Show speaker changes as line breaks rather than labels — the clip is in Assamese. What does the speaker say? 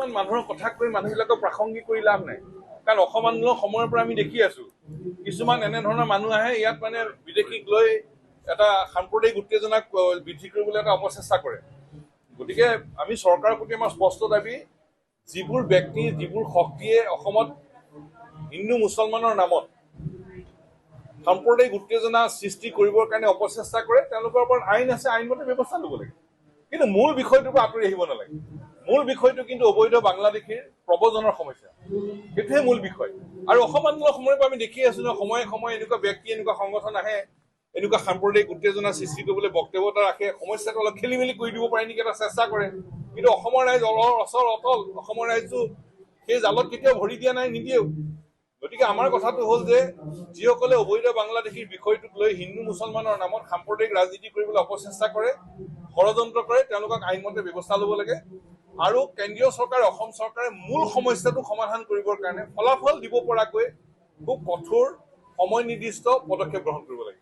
কিছুমান মানুহৰ কথা কৈ মানুহবিলাকক প্ৰাসংগিক কৰি লাভ নাই কাৰণ অসম আন্দোলনৰ সময়ৰ পৰা আমি দেখি আছো কিছুমান এনেধৰণৰ মানুহ আহে ইয়াত মানে বিদেশীক লৈ এটা সাম্প্ৰদায়িক উত্তেজনাক বৃদ্ধি কৰিবলৈ এটা অপচেষ্টা কৰে গতিকে আমি চৰকাৰৰ প্ৰতি আমাৰ স্পষ্ট দাবী যিবোৰ ব্যক্তি যিবোৰ শক্তিয়ে অসমত হিন্দু মুছলমানৰ নামত সাম্প্ৰদায়িক উত্তেজনা সৃষ্টি কৰিবৰ কাৰণে অপচেষ্টা কৰে তেওঁলোকৰ ওপৰত আইন আছে আইনমতে ব্যৱস্থা ল'ব লাগে কিন্তু মূল বিষয়টোৰ পৰা আঁতৰি আহিব নালাগে মূল বিষয়টো কিন্তু অবৈধ বাংলাদেশীৰ প্ৰব্ৰজনৰ সমস্যা সেইটোহে মূল বিষয় আৰু অসম আন্দোলনৰ সময়ৰ পৰা আমি দেখি আছো ন সময়ে সময়ে এনেকুৱা ব্যক্তি এনেকুৱা সংগঠন আহে এনেকুৱা সাম্প্ৰদায়িক উত্তেজনা সৃষ্টি কৰিবলৈ বক্তব্যতা ৰাখে সমস্যাটো অলপ খেলি মেলি কৰি দিব পাৰে নেকি এটা চেষ্টা কৰে কিন্তু অসমৰ ৰাইজ অচল অটল অসমৰ ৰাইজটো সেই জালত কেতিয়াও ভৰি দিয়া নাই নিদিয়েও গতিকে আমাৰ কথাটো হ'ল যে যিসকলে অবৈধ বাংলাদেশীৰ বিষয়টোক লৈ হিন্দু মুছলমানৰ নামত সাম্প্ৰদায়িক ৰাজনীতি কৰিবলৈ অপচেষ্টা কৰে ষড়যন্ত্ৰ কৰে তেওঁলোকক আইনমতে ব্যৱস্থা ল'ব লাগে আৰু কেন্দ্ৰীয় চৰকাৰে অসম চৰকাৰে মূল সমস্যাটো সমাধান কৰিবৰ কাৰণে ফলাফল দিব পৰাকৈ খুব কঠোৰ সময় নিৰ্দিষ্ট পদক্ষেপ গ্ৰহণ কৰিব লাগে